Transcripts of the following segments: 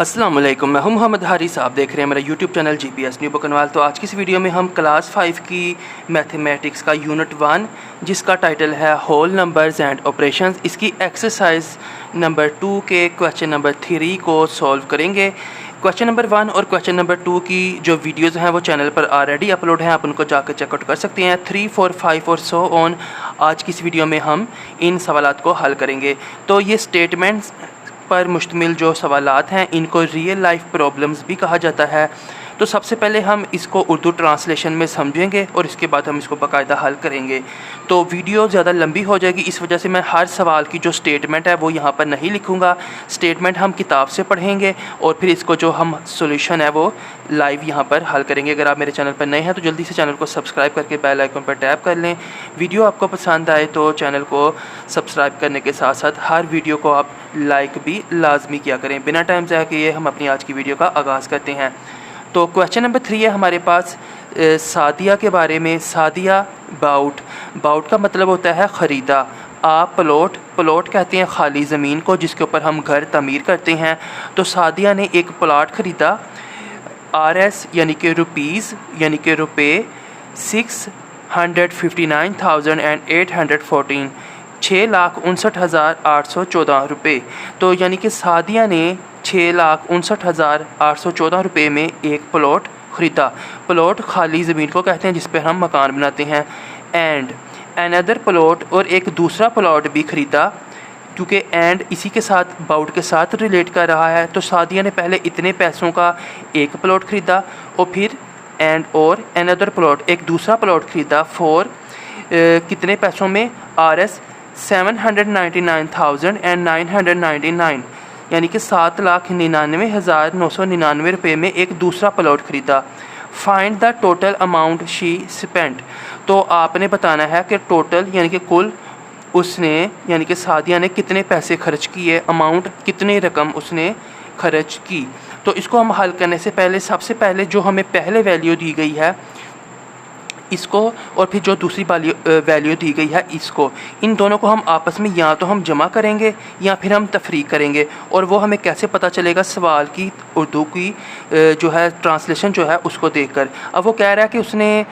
अस्सलाम वालेकुम, मैं हूं मोहम्मद हारिस। आप देख रहे हैं मेरा यूट्यूब चैनल GPS न्यू बुकनवाल। तो आज की इस वीडियो में हम क्लास 5 की मैथमेटिक्स का यूनिट 1 जिसका टाइटल है होल नंबर्स एंड ऑपरेशंस, इसकी एक्सरसाइज नंबर 2 के क्वेश्चन नंबर 3 को सॉल्व करेंगे। क्वेश्चन नंबर 1 और क्वेश्चन नंबर 2 की जो वीडियोज़ हैं वो चैनल पर ऑलरेडी अपलोड हैं, आप उनको जाकर चेकआउट कर सकते हैं। 3, 4, 5 और सो ऑन। आज की इस वीडियो में हम इन सवालात को हल करेंगे। तो ये स्टेटमेंट्स पर मुश्तमिल जो सवालात हैं इनको रियल लाइफ प्रॉब्लम्स भी कहा जाता है। तो सबसे पहले हम इसको उर्दू ट्रांसलेशन में समझेंगे और इसके बाद हम इसको बाकायदा हल करेंगे। तो वीडियो ज़्यादा लंबी हो जाएगी, इस वजह से मैं हर सवाल की जो स्टेटमेंट है वो यहाँ पर नहीं लिखूँगा। स्टेटमेंट हम किताब से पढ़ेंगे और फिर इसको जो हम सॉल्यूशन है वो लाइव यहाँ पर हल करेंगे। अगर आप मेरे चैनल पर नए हैं तो जल्दी से चैनल को सब्सक्राइब करके बेल आइकन पर टैप कर लें। वीडियो आपको पसंद आए तो चैनल को सब्सक्राइब करने के साथ साथ हर वीडियो को आप लाइक भी लाजमी किया करें। बिना टाइम ज़ाया किए हम अपनी आज की वीडियो का आगाज़ करते हैं। तो क्वेश्चन नंबर 3 है हमारे पास सादिया के बारे में। सादिया बाउट का मतलब होता है ख़रीदा। प्लॉट कहते हैं खाली ज़मीन को जिसके ऊपर हम घर तमीर करते हैं। तो सादिया ने एक प्लाट ख़रीदा। RS यानी कि रुपीज़ यानी कि रुपये 659,814 6,59,814 रुपये। तो यानी कि सादिया ने 6,59,814 रुपये में एक प्लॉट ख़रीदा। प्लॉट खाली ज़मीन को कहते हैं जिस पर हम मकान बनाते हैं। एंड अनदर प्लॉट, और एक दूसरा प्लॉट भी ख़रीदा, क्योंकि एंड इसी के साथ बाउट के साथ रिलेट कर रहा है। तो सादिया ने पहले इतने पैसों का एक प्लॉट ख़रीदा और फिर एंड और अनदर प्लॉट एक दूसरा प्लॉट ख़रीदा फॉर कितने पैसों में? RS 799,999 यानी कि 7,99,999 रुपये में एक दूसरा प्लॉट ख़रीदा। Find the total amount she spent. तो आपने बताना है कि टोटल यानी कि कुल उसने यानी कि सादिया ने कितने पैसे खर्च किए, अमाउंट कितनी रकम उसने खर्च की। तो इसको हम हल करने से पहले सबसे पहले जो हमें पहले वैल्यू दी गई है इसको और फिर जो दूसरी वैल्यू दी गई है इसको, इन दोनों को हम आपस में या तो हम जमा करेंगे या फिर हम तफरीक करेंगे। और वो हमें कैसे पता चलेगा? सवाल की उर्दू की जो है ट्रांसलेशन जो है उसको देखकर। अब वो कह रहा है कि उसने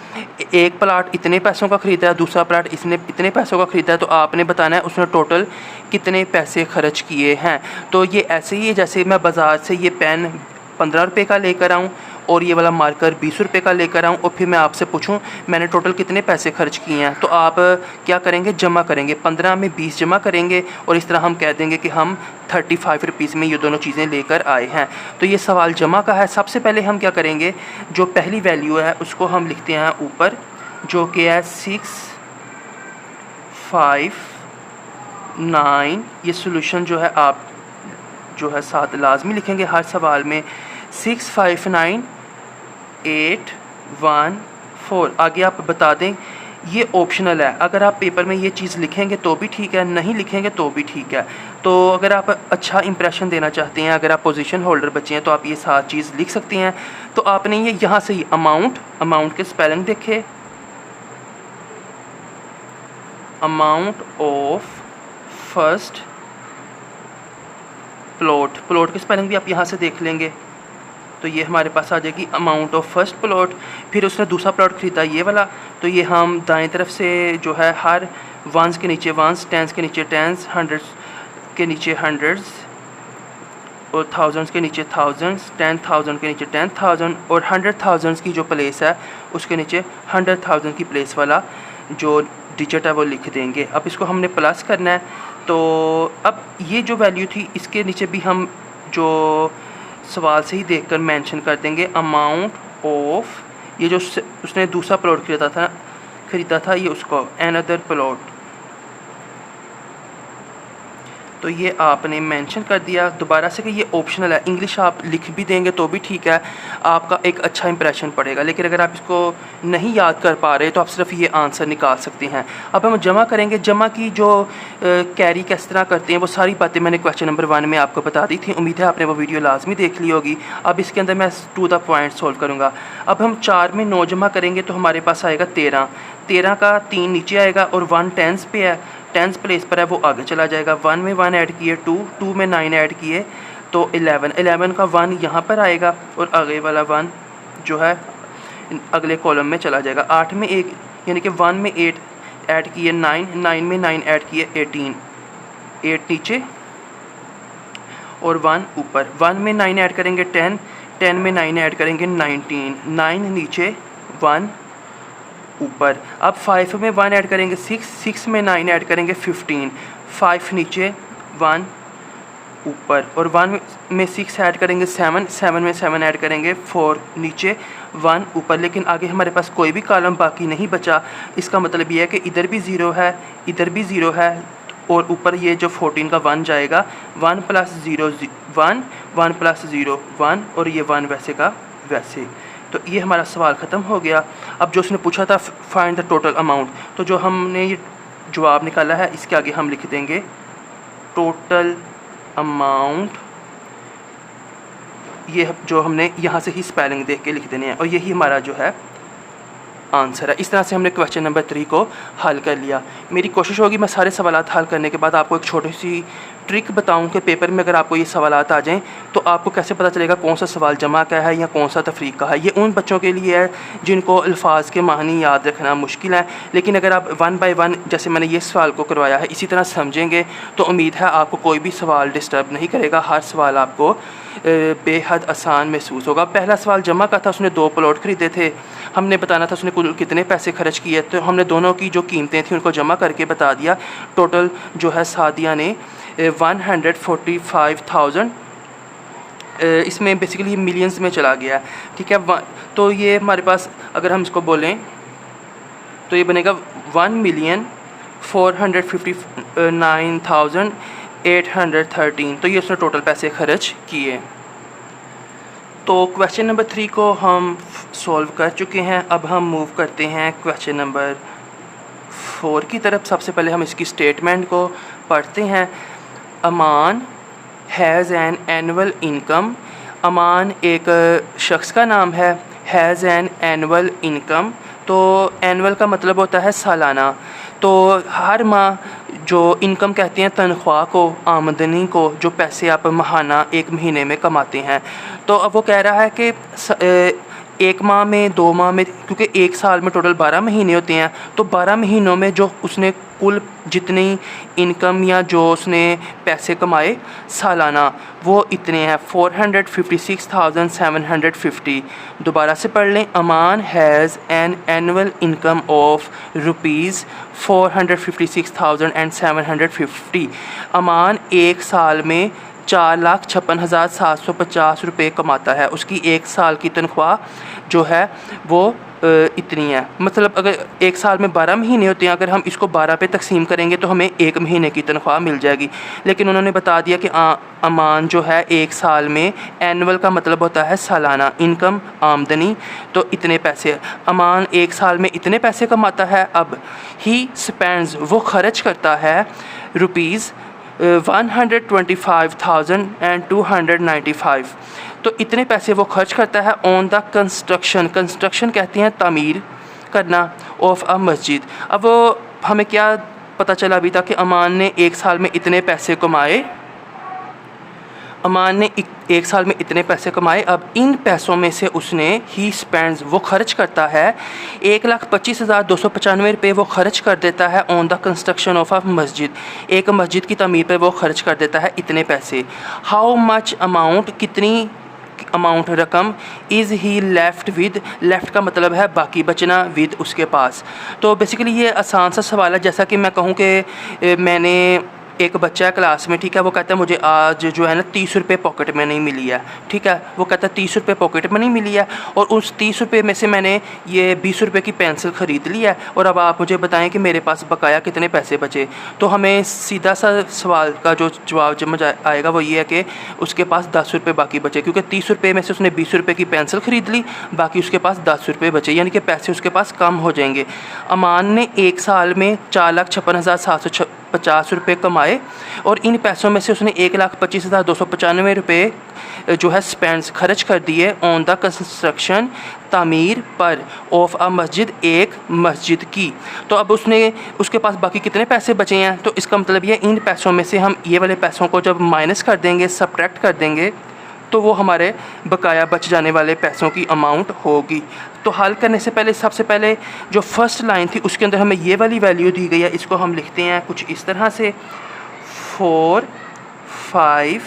एक प्लाट इतने पैसों का ख़रीदा है, दूसरा प्लाट इसने इतने पैसों का ख़रीदा है। तो आपने बताना है उसने टोटल कितने पैसे खर्च किए हैं। तो ये ऐसे ही है जैसे मैं बाज़ार से ये पेन 15 रुपये का लेकर आऊँ और ये वाला मार्कर 20 रुपये का लेकर आऊँ और फिर मैं आपसे पूछूं मैंने टोटल कितने पैसे खर्च किए हैं। तो आप क्या करेंगे? जमा करेंगे। 15 में 20 जमा करेंगे और इस तरह हम कह देंगे कि हम 35 रुपीज़ में ये दोनों चीज़ें लेकर आए हैं। तो ये सवाल जमा का है। सबसे पहले हम क्या करेंगे, जो पहली वैल्यू है उसको हम लिखते हैं ऊपर, जो कि है 659। ये सोल्यूशन जो है आप जो है साथ लाजमी लिखेंगे हर सवाल में। 659,814। आगे आप बता दें, ये ऑप्शनल है। अगर आप पेपर में ये चीज़ लिखेंगे तो भी ठीक है, नहीं लिखेंगे तो भी ठीक है। तो अगर आप अच्छा इंप्रेशन देना चाहते हैं, अगर आप पोजीशन होल्डर बच्चे हैं तो आप ये सात चीज़ लिख सकते हैं। तो आपने ये यहाँ से ही अमाउंट के स्पेलिंग देखे, अमाउंट ऑफ फर्स्ट प्लॉट की स्पेलिंग भी आप यहाँ से देख लेंगे। तो ये हमारे पास आ जाएगी अमाउंट ऑफ फर्स्ट प्लॉट। फिर उसने दूसरा प्लॉट ख़रीदा ये वाला, तो ये हम दाएं तरफ से जो है हर वंस के नीचे वंस, टेंस के नीचे टेंस, हंड्रेड्स के नीचे हंड्रेड्स और थाउजेंड्स के नीचे थाउजेंड्स, 10,000 के नीचे 10,000 और 100,000 की जो प्लेस है उसके नीचे 100,000 की प्लेस वाला जो डिजिट है वो लिख देंगे। अब इसको हमने प्लस करना है। तो अब ये जो वैल्यू थी इसके नीचे भी हम जो सवाल से ही देखकर मेंशन कर देंगे अमाउंट ऑफ, ये जो उसने दूसरा प्लॉट ख़रीदा था ये उसको अनदर प्लॉट। तो ये आपने मेंशन कर दिया दोबारा से कि ये ऑप्शनल है। इंग्लिश आप लिख भी देंगे तो भी ठीक है, आपका एक अच्छा इंप्रेशन पड़ेगा। लेकिन अगर आप इसको नहीं याद कर पा रहे तो आप सिर्फ ये आंसर निकाल सकते हैं। अब हम जमा करेंगे। जमा की जो कैरी किस तरह करते हैं वो सारी बातें मैंने क्वेश्चन नंबर 1 में आपको बता दी थी। उम्मीद है आपने वो वीडियो लाजमी देख ली होगी। अब इसके अंदर मैं टू द पॉइंट सोल्व करूँगा। अब हम 4 में 9 जमा करेंगे तो हमारे पास आएगा 13। 13 का 3 नीचे आएगा और 1 टेंस पे है, टेंस प्लेस पर है वो आगे चला जाएगा। 1 में 1 ऐड किए 2, 2 में 9 ऐड किए तो 11 का 1 यहाँ पर आएगा और आगे वाला 1 जो है अगले कॉलम में चला जाएगा। 8 में 1 यानी कि 1 में 8 ऐड किए 9 में 9 ऐड किए 18, 8 नीचे और 1 ऊपर। 1 में 9 ऐड करेंगे 10 में 9 ऐड करेंगे 19, 9 नीचे 1 ऊपर। अब 5 में 1 ऐड करेंगे 6 में 9 ऐड करेंगे 15, 5 नीचे 1 ऊपर। और 1 में 6 ऐड करेंगे 7 में 7 ऐड करेंगे 4 नीचे 1 ऊपर। लेकिन आगे हमारे पास कोई भी कॉलम बाकी नहीं बचा। इसका मतलब ये है कि इधर भी 0 है, इधर भी 0 है और ऊपर ये जो 14 का 1 जाएगा। 1 + 0 1, 1 + 0 1 और ये 1 वैसे का वैसे। तो ये हमारा सवाल ख़त्म हो गया। अब जो उसने पूछा था फाइंड द टोटल अमाउंट, तो जो हमने ये जवाब निकाला है इसके आगे हम लिख देंगे टोटल अमाउंट। ये जो हमने यहाँ से ही स्पेलिंग देख के लिख देने हैं और यही हमारा जो है आंसर है। इस तरह से हमने क्वेश्चन नंबर 3 को हल कर लिया। मेरी कोशिश होगी मैं सारे सवालात हल करने के बाद आपको एक छोटी सी ट्रिक बताऊं कि पेपर में अगर आपको ये सवालात आ जाएं तो आपको कैसे पता चलेगा कौन सा सवाल जमा का है या कौन सा तफरीक का है। ये उन बच्चों के लिए है जिनको अल्फाज के मानी याद रखना मुश्किल है, लेकिन अगर आप 1 बाय 1 जैसे मैंने ये सवाल को करवाया है इसी तरह समझेंगे तो उम्मीद है आपको कोई भी सवाल डिस्टर्ब नहीं करेगा। हर सवाल आपको बेहद आसान महसूस होगा। पहला सवाल जमा का था, उसने 2 प्लॉट ख़रीदे थे। हमने बताना था उसने कुल कितने पैसे खर्च किए, तो हमने दोनों की जो कीमतें थी उनको जमा करके बता दिया। टोटल जो है सादिया ने 145,000, इसमें बेसिकली मिलियंस में चला गया, ठीक है। तो ये हमारे पास अगर हम इसको बोलें तो ये बनेगा 1,459,813। तो ये उसने टोटल पैसे खर्च किए। तो क्वेश्चन नंबर 3 को हम सॉल्व कर चुके हैं। अब हम मूव करते हैं क्वेश्चन नंबर 4 की तरफ। सबसे पहले हम इसकी स्टेटमेंट को पढ़ते हैं। अमान हैज़ एन एनुअल इनकम। अमान एक शख्स का नाम है। हैज़ एन एनुअल इनकम, तो एनुअल का मतलब होता है सालाना। तो हर माह जो इनकम कहते हैं तनख्वाह को, आमदनी को, जो पैसे आप माहाना एक महीने में कमाते हैं। तो अब वो कह रहा है कि 1 माह में, 2 माह में, क्योंकि 1 साल में टोटल 12 महीने होते हैं, तो 12 महीनों में जो उसने कुल जितनी इनकम या जो उसने पैसे कमाए सालाना वो इतने हैं 456,750। दोबारा से पढ़ लें। Aman has an annual income of ₹456,750। Aman 1 साल में 4,56,750 रुपये कमाता है। उसकी 1 साल की तनख्वाह जो है वो इतनी है। मतलब अगर 1 साल में 12 महीने होते हैं, अगर हम इसको 12 पे तकसीम करेंगे तो हमें 1 महीने की तनख्वाह मिल जाएगी। लेकिन उन्होंने बता दिया कि अमान जो है 1 साल में, एनुअल का मतलब होता है सालाना इनकम, आमदनी, तो इतने पैसे। अमान 1 साल में इतने पैसे कमाता है। अब ही स्पेंड्स, वो खर्च करता है ₹125,295। तो इतने पैसे वो खर्च करता है ऑन द कंस्ट्रक्शन। कंस्ट्रक्शन कहते हैं तामीर करना, ऑफ अ मस्जिद। अब हमें क्या पता चला अभी तक कि अमान ने 1 साल में इतने पैसे कमाए। अमान ने 1 साल में इतने पैसे कमाए। अब इन पैसों में से उसने ही स्पेंड्स, वो खर्च करता है 1,25,295 रुपये वो खर्च कर देता है on the construction of a मस्जिद। एक मस्जिद की तमीर पे वो खर्च कर देता है इतने पैसे। हाउ मच अमाउंट, कितनी अमाउंट, रकम, is he left with, left का मतलब है बाकी, बचना, विद उसके पास। तो बेसिकली ये आसान सा सवाल है। जैसा कि मैं कहूँ कि मैंने एक बच्चा है क्लास में, ठीक है, वो कहता है मुझे आज जो है ना 30 रुपये पॉकेट में नहीं मिली है, ठीक है, वो कहता है 30 रुपये पॉकेट में नहीं मिली है और उस 30 रुपये में से मैंने ये 20 रुपये की पेंसिल ख़रीद ली है और अब आप मुझे बताएं कि मेरे पास बकाया कितने पैसे बचे। तो हमें सीधा सा सवाल का जो जवाब समझ आएगा वो ये है कि उसके पास 10 रुपये बाकी बचे, क्योंकि 30 रुपये में से उसने 20 रुपये की पेंसिल ख़रीद ली, बाकी उसके पास 10 रुपये बचे, यानी कि पैसे उसके पास कम हो जाएंगे। अमान ने 1 साल में 4,56,750 50 रुपये कमाए और इन पैसों में से उसने 1,25,295 रुपये जो है स्पेंड्स खर्च कर दिए ऑन द कंस्ट्रक्शन तामीर पर ऑफ अ मस्जिद, एक मस्जिद की। तो अब उसके पास बाकी कितने पैसे बचे हैं, तो इसका मतलब ये इन पैसों में से हम ये वाले पैसों को जब माइनस कर देंगे, सब्ट्रैक्ट कर देंगे, तो वो हमारे बकाया बच जाने वाले पैसों की अमाउंट होगी। तो हल करने से पहले सबसे पहले जो फर्स्ट लाइन थी उसके अंदर हमें ये वाली वैल्यू दी गई है, इसको हम लिखते हैं कुछ इस तरह से 4 5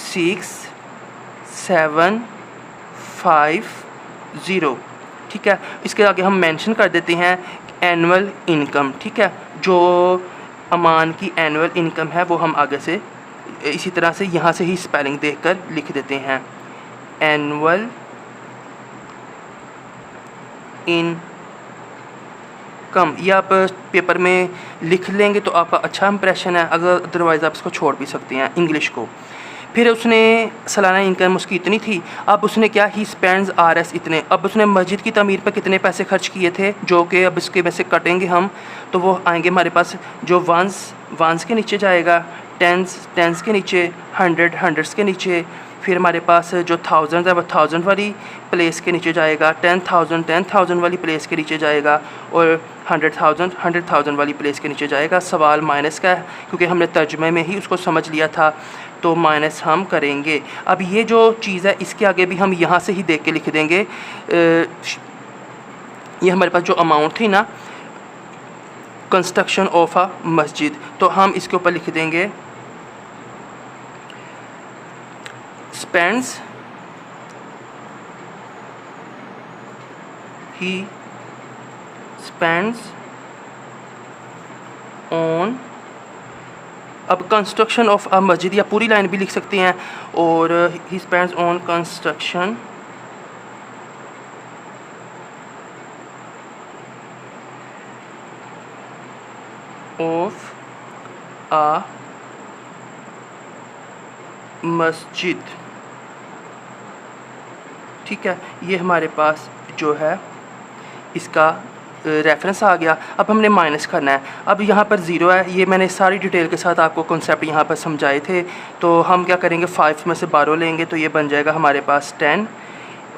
6 7 5 0। ठीक है, इसके आगे हम मेंशन कर देते हैं एनुअल इनकम। ठीक है, जो अमान की एनुअल इनकम है वो हम आगे से इसी तरह से यहाँ से ही स्पेलिंग देखकर लिख देते हैं, एनुअल इनकम। ये आप पेपर में लिख लेंगे तो आपका अच्छा इंप्रेशन है, अगर अदरवाइज़ आप इसको छोड़ भी सकते हैं इंग्लिश को। फिर उसने सालाना इनकम उसकी इतनी थी, अब उसने क्या ही स्पेंड्स RS इतने। अब उसने मस्जिद की तमीर पर कितने पैसे खर्च किए थे, जो कि अब इसके में से कटेंगे हम, तो वो आएंगे हमारे पास जो वंस के नीचे जाएगा, टेंस के नीचे, हंड्रेड्स के नीचे, फिर हमारे पास जो थाउजेंड है वो 1000 वाली प्लेस के नीचे जाएगा, 10,000 वाली प्लेस के नीचे जाएगा, और 100,000 वाली प्लेस के नीचे जाएगा। सवाल माइनस का है क्योंकि हमने तर्जुमे में ही उसको समझ लिया था, तो माइनस हम करेंगे। अब ये जो चीज़ है इसके आगे भी हम यहाँ से ही देख के लिख देंगे। ये हमारे पास जो अमाउंट थी ना, कंस्ट्रक्शन ऑफ अ मस्जिद, तो हम इसके ऊपर लिख देंगे स्पेंड्स ऑन। अब कंस्ट्रक्शन ऑफ अ मस्जिद या पूरी लाइन भी लिख सकते हैं, और he spends on construction of a मस्जिद। ठीक है, ये हमारे पास जो है इसका रेफरेंस आ गया। अब हमने माइनस करना है। अब यहाँ पर 0 है, ये मैंने सारी डिटेल के साथ आपको कॉन्सेप्ट यहाँ पर समझाए थे। तो हम क्या करेंगे, 5 में से 12 लेंगे तो ये बन जाएगा हमारे पास 10,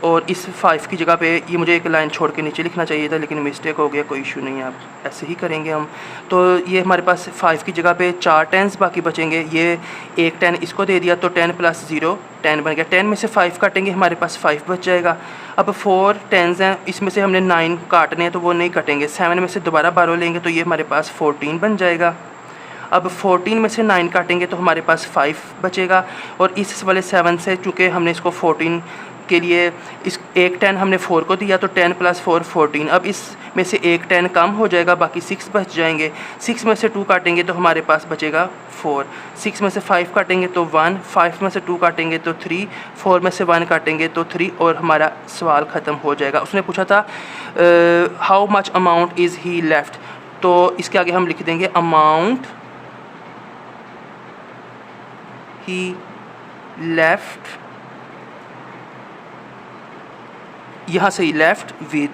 और इस 5 की जगह पे ये मुझे एक लाइन छोड़ के नीचे लिखना चाहिए था, लेकिन मिस्टेक हो गया, कोई इशू नहीं है, आप ऐसे ही करेंगे हम। तो ये हमारे पास 5 की जगह पे 4 10s बाकी बचेंगे। ये एक 10 इसको दे दिया तो 10 + 0 10 बन गया। 10 में से 5 काटेंगे, हमारे पास 5 बच जाएगा। अब 4 10s हैं, इसमें से हमने 9 काटने हैं तो वो नहीं कटेंगे। 7 में से दोबारा 12 लेंगे तो ये हमारे पास 14 बन जाएगा। अब 14 में से 9 काटेंगे तो हमारे पास 5 बचेगा, और इस वाले 7 से चूँकि हमने इसको 14 के लिए इस एक 10 हमने 4 को दिया तो 10 + 4 14। अब इस में से एक 10 कम हो जाएगा, बाकी 6 बच जाएंगे। 6 में से 2 काटेंगे तो हमारे पास बचेगा 4। 6 में से 5 काटेंगे तो 1, 5 में से 2 काटेंगे तो 3, 4 में से 1 काटेंगे तो 3, और हमारा सवाल ख़त्म हो जाएगा। उसने पूछा था how much amount is he left, तो इसके आगे हम लिख देंगे अमाउंट ही लेफ़्ट, यहाँ से ही लेफ़्ट विद,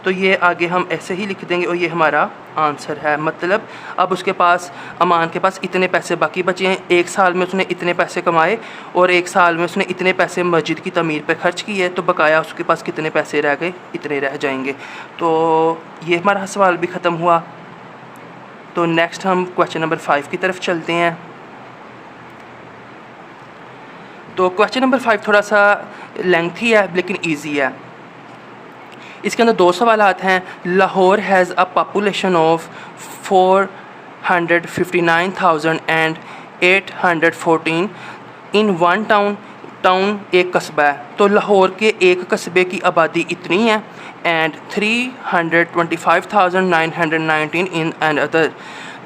तो ये आगे हम ऐसे ही लिख देंगे और ये हमारा आंसर है। मतलब अब उसके पास, अमान के पास इतने पैसे बाकी बचे हैं, 1 साल में उसने इतने पैसे कमाए और 1 साल में उसने इतने पैसे मस्जिद की तमीर पे खर्च किए, तो बकाया उसके पास कितने पैसे रह गए, इतने रह जाएंगे। तो ये हमारा सवाल भी ख़त्म हुआ। तो नेक्स्ट हम क्वेश्चन नंबर 5 की तरफ चलते हैं। तो क्वेश्चन नंबर 5 थोड़ा सा लेंथी है लेकिन इजी है। इसके अंदर 2 सवालात हैं। Lahore has a population of 459,814 in one town एक कस्बा है, तो लाहौर के एक कस्बे की आबादी इतनी है, एंड 325,919 इन एन अदर।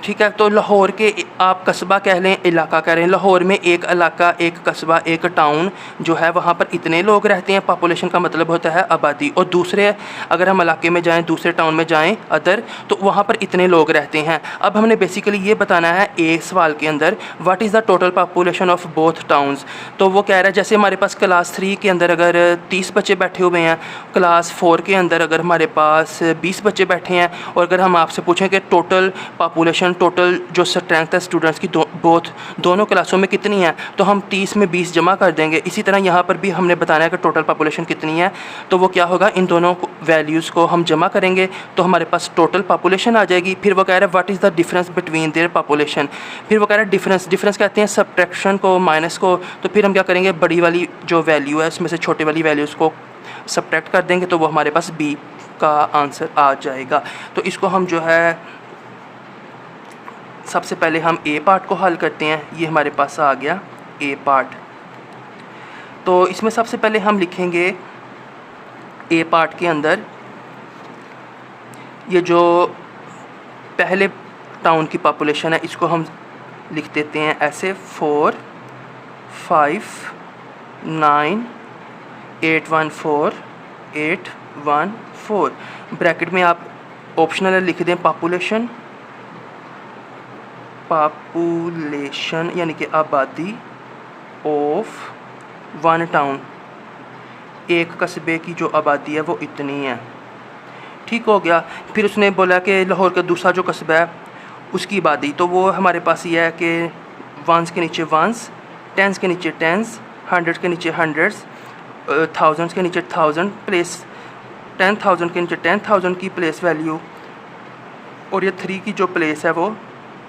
ठीक है। तो लाहौर के आप कस्बा कह लें, इलाका कह रहे हैं, लाहौर में एक इलाका, एक कस्बा, एक टाउन जो है वहाँ पर इतने लोग रहते हैं। पॉपुलेशन का मतलब होता है आबादी। और दूसरे अगर हम इलाके में जाएं, दूसरे टाउन में जाएं अदर, तो वहाँ पर इतने लोग रहते हैं। अब हमने बेसिकली ये बताना है एक सवाल के अंदर, what is the total population of both towns. तो वो कह रहा है जैसे हमारे पास क्लास 3 के अंदर अगर 30 बच्चे बैठे हुए हैं, क्लास 4 के अंदर अगर हमारे पास 20 बच्चे बैठे हैं, और अगर हम आपसे पूछें कि टोटल पॉपुलेशन, टोटल जो स्ट्रेंथ है स्टूडेंट्स की दोनों क्लासों में कितनी है, तो हम 30 में 20 जमा कर देंगे। इसी तरह यहाँ पर भी हमने बताना है कि टोटल पॉपुलेशन कितनी है, तो वो क्या होगा, इन दोनों वैल्यूज़ को हम जमा करेंगे तो हमारे पास टोटल पॉपुलेशन आ जाएगी। फिर वो कह रहा है what is the difference between their population. फिर वो कह रहा है डिफरेंस कहते हैं सब्ट्रैक्शन को, माइनस को। तो फिर हम क्या करेंगे, बड़ी वाली जो वैल्यू है उसमें से छोटी वाली वैल्यूज़ को सब्ट्रैक्ट कर देंगे, तो वो हमारे पास बी का आंसर आ जाएगा। तो इसको हम जो है सबसे पहले हम ए पार्ट को हल करते हैं। ये हमारे पास आ गया ए पार्ट। तो इसमें सबसे पहले हम लिखेंगे ए पार्ट के अंदर ये जो पहले टाउन की पॉपुलेशन है इसको हम लिख देते हैं ऐसे 4 5 9 8 1 4 8 1 4। ब्रैकेट में आप ऑप्शनल लिख दें पॉपुलेशन यानी कि आबादी ऑफ वन टाउन, एक कस्बे की जो आबादी है वो इतनी है। ठीक हो गया। फिर उसने बोला कि लाहौर का दूसरा जो कस्बा है उसकी आबादी, तो वो हमारे पास ये है कि वंस के नीचे वंस, टेंस के नीचे टेंस, हंड्रेड के नीचे हंड्रेड्स, थाउजेंड्स के नीचे थाउजेंड, प्लेस 10,000 के नीचे 10,000 की प्लेस वैल्यू, और ये 3 की जो प्लेस है वो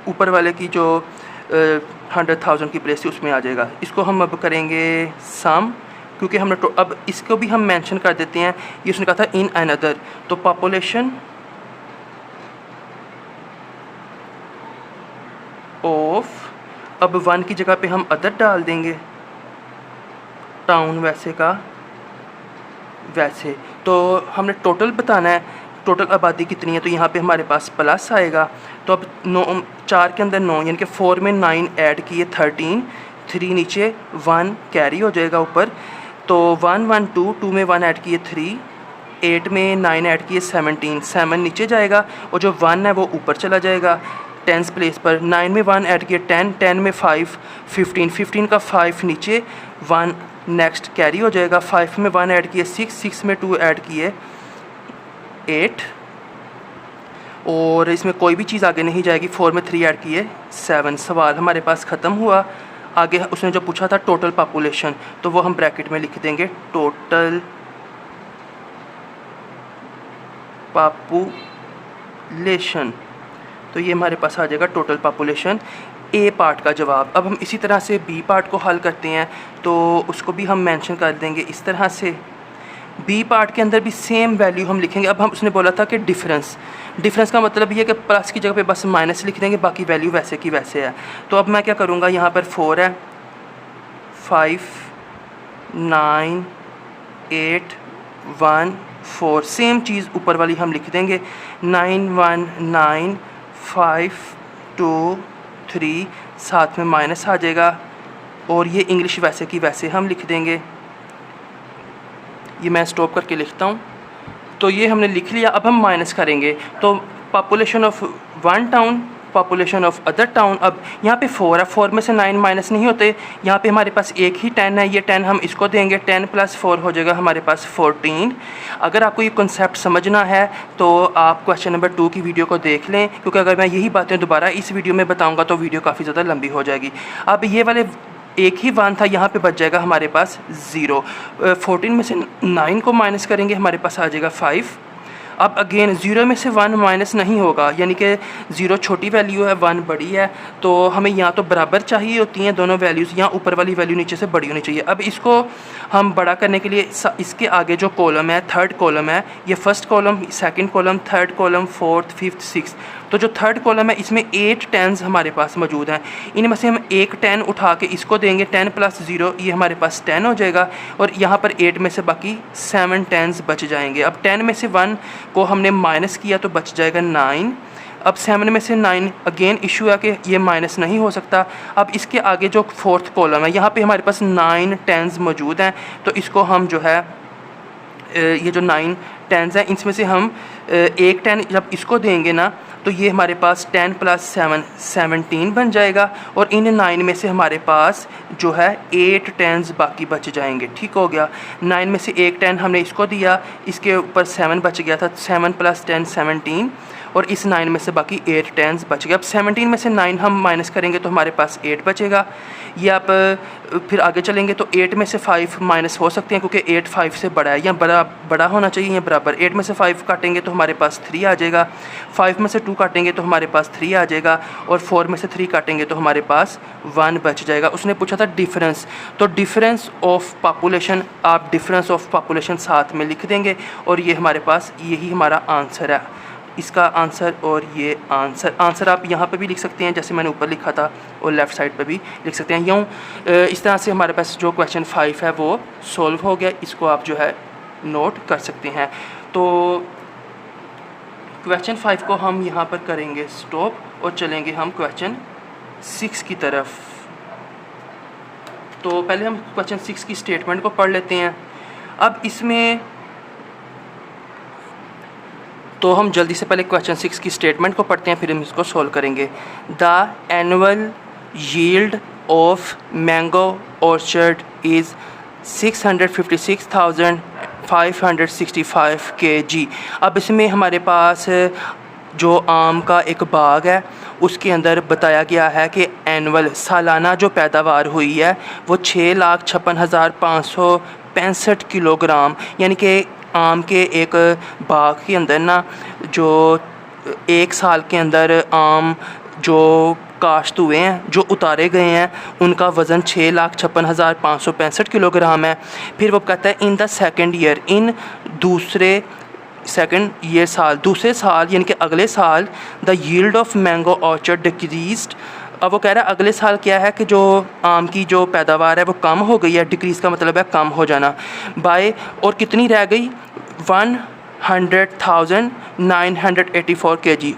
ऊपर वाले की जो 100,000 की प्लेस थी उसमें आ जाएगा। इसको हम अब करेंगे सम, क्योंकि हमने अब इसको भी हम मेंशन कर देते हैं। ये उसने कहा था इन अनदर, तो पॉपुलेशन ऑफ, अब 1 की जगह पे हम अदर डाल देंगे, टाउन वैसे का वैसे। तो हमने टोटल बताना है, टोटल आबादी कितनी है, तो यहाँ पे हमारे पास प्लस आएगा। तो अब 9 4 के अंदर 9 यानी कि 4 में 9 ऐड किए 13, 3 नीचे 1 कैरी हो जाएगा ऊपर, तो 1 1 2 में 1 ऐड किए 3, 8 में 9 ऐड किए 17, 7 नीचे जाएगा और जो 1 है वो ऊपर चला जाएगा 10th प्लेस पर। 9 में 1 ऐड किए 10, 10 में 5 15, 15 का 5 नीचे, 1 नेक्स्ट कैरी हो जाएगा। 5 में 1 ऐड किए 6, 6 में 2 ऐड किए 8, और इसमें कोई भी चीज़ आगे नहीं जाएगी। 4 में 3 ऐड किए 7। सवाल हमारे पास ख़त्म हुआ। आगे उसने जो पूछा था टोटल पॉपुलेशन, तो वो हम ब्रैकेट में लिख देंगे टोटल पॉपुलेशन, तो ये हमारे पास आ जाएगा टोटल पॉपुलेशन, ए पार्ट का जवाब। अब हम इसी तरह से बी पार्ट को हल करते हैं, तो उसको भी हम मेंशन कर देंगे इस तरह से। बी पार्ट के अंदर भी सेम वैल्यू हम लिखेंगे। अब हम उसने बोला था कि डिफरेंस का मतलब ये है कि प्लस की जगह पे बस माइनस लिख देंगे, बाकी वैल्यू वैसे की वैसे है। तो अब मैं क्या करूँगा, यहाँ पर 4 है, 5 9 8 1 4, सेम चीज़ ऊपर वाली हम लिख देंगे। 9 1 9 5 2 3, साथ में माइनस आ जाएगा, और ये इंग्लिश वैसे की वैसे हम लिख देंगे। ये मैं स्टॉप करके लिखता हूँ। तो ये हमने लिख लिया। अब हम माइनस करेंगे, तो population of one town, population of other town. अब यहाँ पे 4 है, 4 में से 9 माइनस नहीं होते, यहाँ पे हमारे पास एक ही 10 है, ये 10 हम इसको देंगे, 10 + 4 हो जाएगा हमारे पास 14। अगर आपको ये कॉन्सेप्ट समझना है तो आप क्वेश्चन नंबर 2 की वीडियो को देख लें, क्योंकि अगर मैं यही बातें दोबारा इस वीडियो में बताऊँगा तो वीडियो काफ़ी ज़्यादा लंबी हो जाएगी। अब ये वाले एक ही 1 था, यहाँ पे बच जाएगा हमारे पास 0। 14 में से 9 को माइनस करेंगे, हमारे पास आ जाएगा 5। अब अगेन 0 में से 1 माइनस नहीं होगा, यानी कि 0 छोटी वैल्यू है, 1 बड़ी है, तो हमें यहाँ तो बराबर चाहिए होती हैं दोनों वैल्यूज़, यहाँ ऊपर वाली वैल्यू नीचे से बड़ी होनी चाहिए। अब इसको हम बड़ा करने के लिए इसके आगे जो कॉलम है, थर्ड कॉलम है, ये first column, second column, third column, fourth, fifth, sixth, तो जो थर्ड कॉलम है इसमें 8 10s हमारे पास मौजूद हैं। इनमें से हम एक 10 उठा के इसको देंगे, 10 + 0 ये हमारे पास 10 हो जाएगा, और यहाँ पर 8 में से बाकी 7 10s बच जाएंगे। अब 10 में से 1 को हमने माइनस किया तो बच जाएगा 9, अब 7 में से 9 अगेन इशू है कि ये माइनस नहीं हो सकता। अब इसके आगे जो फोर्थ कॉलम है यहाँ पे हमारे पास 9 टेंस मौजूद हैं, तो इसको हम जो है ये जो 9 टेंस हैं इनमें से हम एक 10 जब इसको देंगे ना तो ये हमारे पास 10 + 7 17 बन जाएगा, और इन 9 में से हमारे पास जो है 8 टेंस बाकी बच जाएंगे। ठीक हो गया, 9 में से एक 10 हमने इसको दिया, इसके ऊपर 7 बच गया था, 7 + 10 17, और इस 9 में से बाकी 8 टेंस बच गया। अब 17 में से 9 हम माइनस करेंगे तो हमारे पास 8 बचेगा। ये आप फिर आगे चलेंगे तो 8 में से 5 माइनस हो सकते हैं क्योंकि 8 5 से बड़ा है, या बड़ा होना चाहिए या बराबर। 8 में से 5 काटेंगे तो हमारे पास 3 आ जाएगा, 5 में से 2 काटेंगे तो हमारे पास 3 आ जाएगा, और 4 में से 3 काटेंगे तो हमारे पास 1 बच जाएगा। उसने पूछा था डिफरेंस, तो डिफरेंस ऑफ पॉपुलेशन आप डिफरेंस ऑफ पॉपुलेशन साथ में लिख देंगे, और ये हमारे पास यही हमारा आंसर है, इसका आंसर। और ये आंसर आप यहाँ पे भी लिख सकते हैं जैसे मैंने ऊपर लिखा था, और लेफ़्ट साइड पे भी लिख सकते हैं। यूँ इस तरह से हमारे पास जो क्वेश्चन 5 है वो सॉल्व हो गया। इसको आप जो है नोट कर सकते हैं। तो क्वेश्चन 5 को हम यहाँ पर करेंगे स्टॉप, और चलेंगे हम क्वेश्चन 6 की तरफ। तो पहले हम क्वेश्चन 6 की स्टेटमेंट को पढ़ लेते हैं। अब इसमें तो हम जल्दी से पहले क्वेश्चन 6 की स्टेटमेंट को पढ़ते हैं, फिर हम इसको सॉल्व करेंगे। The annual yield of mango orchard is 656,565 kg। अब इसमें हमारे पास जो आम का एक बाग है उसके अंदर बताया गया है कि एनुअल सालाना जो पैदावार हुई है वो 6,56,565 किलोग्राम, यानी कि आम के एक बाग के अंदर ना जो एक साल के अंदर आम जो काश्त हुए हैं, जो उतारे गए हैं, उनका वज़न 6,56,565 किलोग्राम है। फिर वो कहता है इन द सेकेंड ईयर, इन दूसरे साल यानी कि अगले साल the yield of mango orchard decreased. अब वो कह रहा है अगले साल क्या है कि जो आम की जो पैदावार है वो कम हो गई है, डिक्रीज़ का मतलब है कम हो जाना, बाय, और कितनी रह गई 100,984 kg।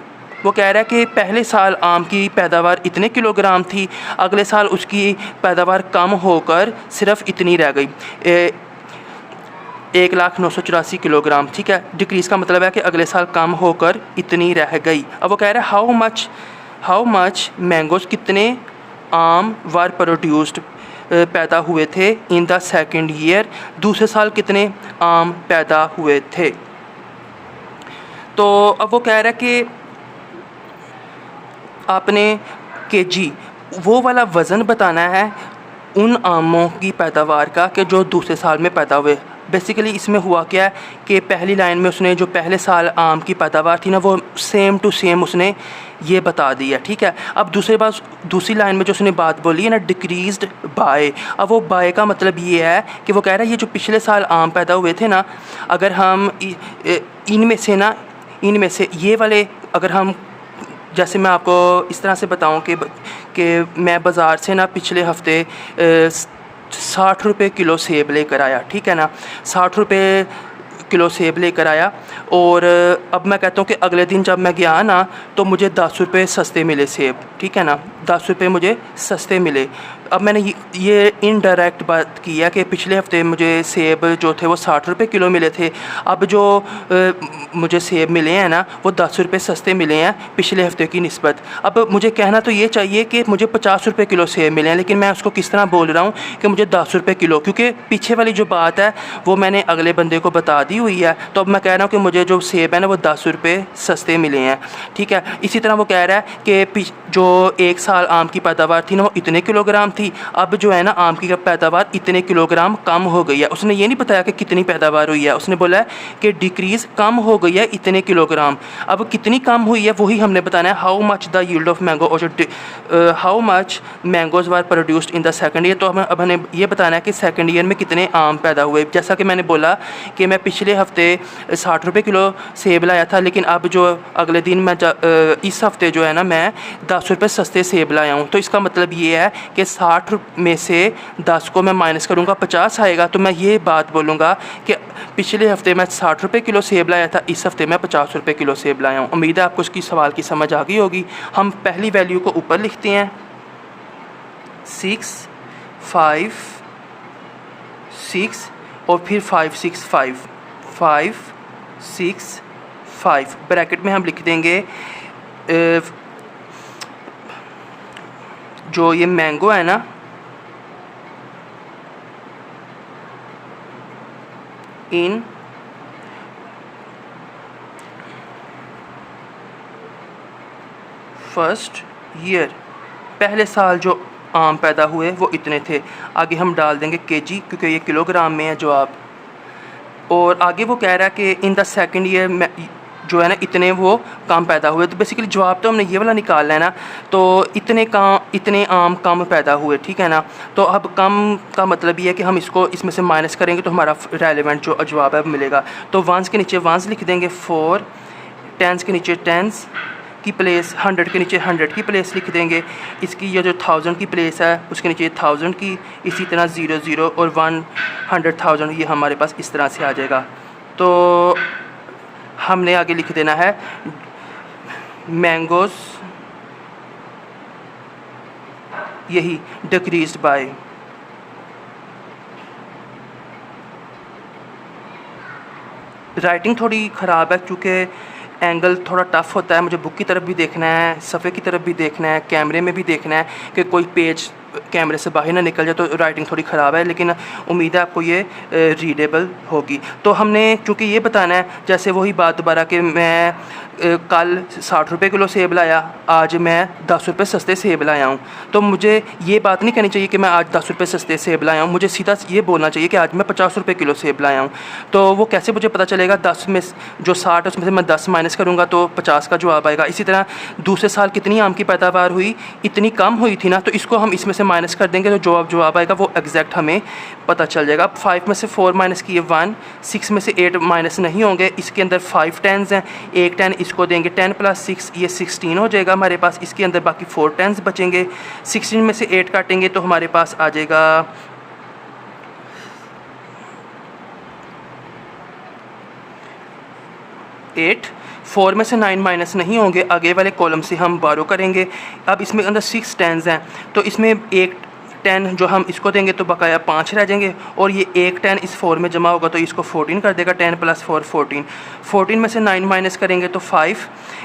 वो कह रहा है कि पहले साल आम की पैदावार इतने किलोग्राम थी, अगले साल उसकी पैदावार कम होकर सिर्फ इतनी रह गई 1,984 किलोग्राम। ठीक है, डिक्रीज़ का मतलब है कि अगले साल कम होकर इतनी रह गई। अब वो कह रहा है हाउ मच मैंगोज, कितने आम वर प्रोड्यूस्ड पैदा हुए थे इन द सेकेंड ईयर, दूसरे साल कितने आम पैदा हुए थे। तो अब वो कह रहा है कि आपने केजी वो वाला वज़न बताना है उन आमों की पैदावार का कि जो दूसरे साल में पैदा हुए। बेसिकली इसमें हुआ क्या है कि पहली लाइन में उसने जो पहले साल आम की पैदावार थी ना वो सेम टू सेम उसने ये बता दिया। ठीक है, अब दूसरी लाइन में जो उसने बात बोली है ना डिक्रीज्ड बाय, अब वो बाय का मतलब ये है कि वो कह रहा है ये जो पिछले साल आम पैदा हुए थे ना, अगर हम इनमें से ये वाले अगर हम, जैसे मैं आपको इस तरह से बताऊं कि मैं बाज़ार से ना पिछले हफ़्ते 60 रुपये किलो सेब लेकर आया। ठीक है ना, 60 रुपये किलो सेब लेकर आया, और अब मैं कहता हूँ कि अगले दिन जब मैं गया ना तो मुझे 10 रुपये सस्ते मिले सेब। ठीक है ना, 10 रुपये मुझे सस्ते मिले। अब मैंने ये इनडायरेक्ट बात की है कि पिछले हफ्ते मुझे सेब जो थे वो 60 रुपये किलो मिले थे, अब जो मुझे सेब मिले हैं ना वो 10 रुपये सस्ते मिले हैं पिछले हफ्ते की निस्बत। अब मुझे कहना तो ये चाहिए कि मुझे 50 रुपये किलो सेब मिले हैं, लेकिन मैं उसको किस तरह बोल रहा हूँ कि मुझे 10 रुपये किलो, क्योंकि पीछे वाली जो बात है वो मैंने अगले बंदे को बता दी हुई है। तो अब मैं कह रहा हूँ कि मुझे जो सेब है ना वो 10 रुपये सस्ते मिले हैं। ठीक है, इसी तरह वो कह रहा है कि जो एक साल आम की पैदावार थी ना वो इतने किलोग्राम थी, अब जो है ना आम की पैदावार इतने किलोग्राम कम हो गई है। उसने ये नहीं बताया कि कितनी पैदावार हुई है, उसने बोला है कि डिक्रीज़ कम हो गई है इतने किलोग्राम। अब कितनी कम हुई है वही हमने बताना है। How much the yield of mango और how much mangoes were produced in the second year. तो अब हमें ये बताना है कि सेकंड ईयर में कितने आम पैदा हुए। जैसा कि मैंने बोला कि मैं पिछले हफ्ते 60 रुपये किलो सेब लाया था, लेकिन अब जो अगले दिन मैं इस हफ्ते जो है ना मैं 10 रुपये सस्ते सेब लाया हूँ। तो इसका मतलब ये है कि 60 में से 10 को मैं माइनस करूँगा 50 आएगा, तो मैं ये बात बोलूँगा कि पिछले हफ्ते मैं 60 रुपये किलो सेब लाया था, इस हफ्ते मैं 50 रुपये किलो सेब लाया हूँ। उम्मीद है आपको इसकी सवाल की समझ आ गई होगी। हम पहली वैल्यू को ऊपर लिखते हैं 6 5 6 और फिर 5 6 5 5 6 5 ब्रैकेट में हम लिख देंगे जो ये मैंगो है ना, इन फर्स्ट ईयर, पहले साल जो आम पैदा हुए वो इतने थे। आगे हम डाल देंगे केजी क्योंकि ये किलोग्राम में है जवाब। और आगे वो कह रहा है कि इन द सेकंड ईयर में जो है ना इतने वो काम पैदा हुए। तो बेसिकली जवाब तो हमने ये वाला निकालना है ना, तो इतने आम कम पैदा हुए, ठीक है ना। तो अब कम का मतलब ये है कि हम इसको इसमें से माइनस करेंगे तो हमारा रेलेवेंट जो जवाब है मिलेगा। तो वंस के नीचे वंस लिख देंगे 4, टेंस के नीचे टेंस की प्लेस, 100 के नीचे 100 की प्लेस लिख देंगे। इसकी ये जो 1000 की प्लेस है उसके नीचे 1000 की, इसी तरह 0 0 और 100,000 ये हमारे पास इस तरह से आ जाएगा। तो हमने आगे लिख देना है मैंगोस यही डिक्रीज्ड बाय। राइटिंग थोड़ी ख़राब है क्योंकि एंगल थोड़ा टफ़ होता है। मुझे बुक की तरफ भी देखना है, सफ़े की तरफ भी देखना है, कैमरे में भी देखना है कि कोई पेज कैमरे से बाहर ना निकल जाए। तो राइटिंग थोड़ी ख़राब है लेकिन उम्मीद है आपको ये रीडेबल होगी। तो हमने चूँकि ये बताना है, जैसे वही बात दोबारा कि मैं कल 60 रुपये किलो सेब लाया, आज मैं 10 रुपये सस्ते सेब लाया हूँ। तो मुझे ये बात नहीं कहनी चाहिए कि मैं आज 10 रुपये सस्ते सेब लाया हूँ, मुझे सीधा ये बोलना चाहिए कि आज मैं 50 रुपये किलो सेब लाया हूँ। तो वो कैसे मुझे पता चलेगा? 10 में जो 60 है उसमें से मैं 10 माइनस करूँगा तो 50 का जवाब आएगा। इसी तरह दूसरे साल कितनी आम की पैदावार हुई, इतनी कम हुई थी ना, तो इसको हम इसमें से माइनस कर देंगे तो जवाब आएगा वो एग्जैक्ट हमें पता चल जाएगा। अब 5 में से 4 माइनस किए 1, 6 में से 8 माइनस नहीं होंगे, इसके अंदर 5 टेंस हैं, एक 10 इसको देंगे, 10 + 6 ये 16 हो जाएगा हमारे पास। इसके अंदर बाकी 4 टेंस बचेंगे, 16 में से 8 काटेंगे तो हमारे पास आ जाएगा 8। 4 में से 9 माइनस नहीं होंगे, आगे वाले कॉलम से हम बारो करेंगे। अब इसमें अंदर 6 टेंस हैं तो इसमें एक 10 जो हम इसको देंगे तो बकाया 5 रह जाएंगे, और ये एक 10 इस 4 में जमा होगा तो इसको 14 कर देगा। 10 + 4 14। 14 में से 9 माइनस करेंगे तो 5,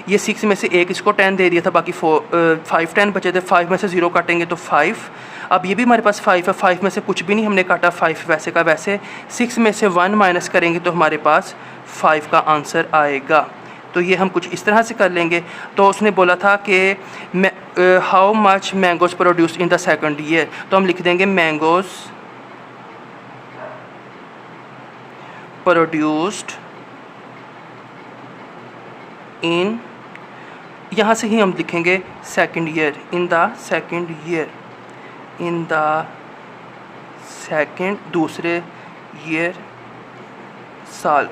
ये 6 में से एक इसको 10 दे दिया था, बाकी 5 10 बचे थे। 5 में से 0 काटेंगे तो 5। अब ये भी हमारे पास 5 है, 5 में से कुछ भी नहीं हमने काटा, 5 वैसे का वैसे। 6 में से 1 माइनस करेंगे तो हमारे पास 5 का आंसर आएगा। तो ये हम कुछ इस तरह से कर लेंगे। तो उसने बोला था कि how much mangoes produce in the second year, तो हम लिख देंगे मैंगोज प्रोड्यूस्ड इन, यहाँ से ही हम लिखेंगे second year, in the second year, in the second दूसरे ईयर साल।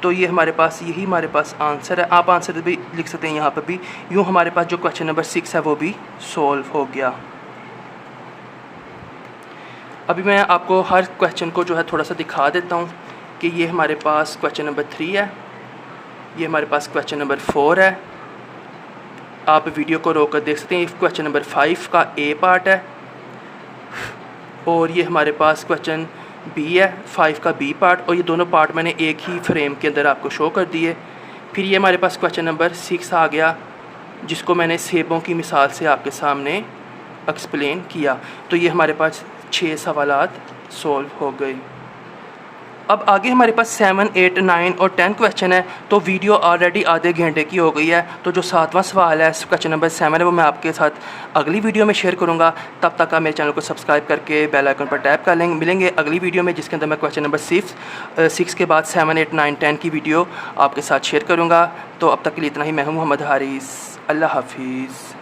तो ये हमारे पास यही हमारे पास आंसर है। आप आंसर भी लिख सकते हैं यहाँ पर भी। यूँ हमारे पास जो क्वेश्चन नंबर 6 है वो भी सॉल्व हो गया। अभी मैं आपको हर क्वेश्चन को जो है थोड़ा सा दिखा देता हूँ कि ये हमारे पास क्वेश्चन नंबर 3 है, ये हमारे पास क्वेश्चन नंबर 4 है। आप वीडियो को रोक कर देख सकते हैं। क्वेश्चन नंबर 5 का ए पार्ट है, और ये हमारे पास क्वेश्चन बी है 5 का बी पार्ट, और ये दोनों पार्ट मैंने एक ही फ्रेम के अंदर आपको शो कर दिए। फिर ये हमारे पास क्वेश्चन नंबर 6 आ गया, जिसको मैंने सेबों की मिसाल से आपके सामने एक्सप्लेन किया। तो ये हमारे पास 6 सवालात सॉल्व हो गए। अब आगे हमारे पास 7, 8, 9 और 10 क्वेश्चन है। तो वीडियो ऑलरेडी आधे घंटे की हो गई है। तो जो 7वां सवाल है क्वेश्चन नंबर 7 है वो मैं आपके साथ अगली वीडियो में शेयर करूंगा। तब तक आप मेरे चैनल को सब्सक्राइब करके बेल आइकन पर टैप कर लेंगे। मिलेंगे अगली वीडियो में जिसके अंदर मैं क्वेश्चन नंबर 6 के बाद 7, 8, 9, 10 की वीडियो आपके साथ शेयर करूँगा। तो अब तक के लिए इतना ही। मैं हूँ मोहम्मद हारिस। अल्लाह हाफिज़।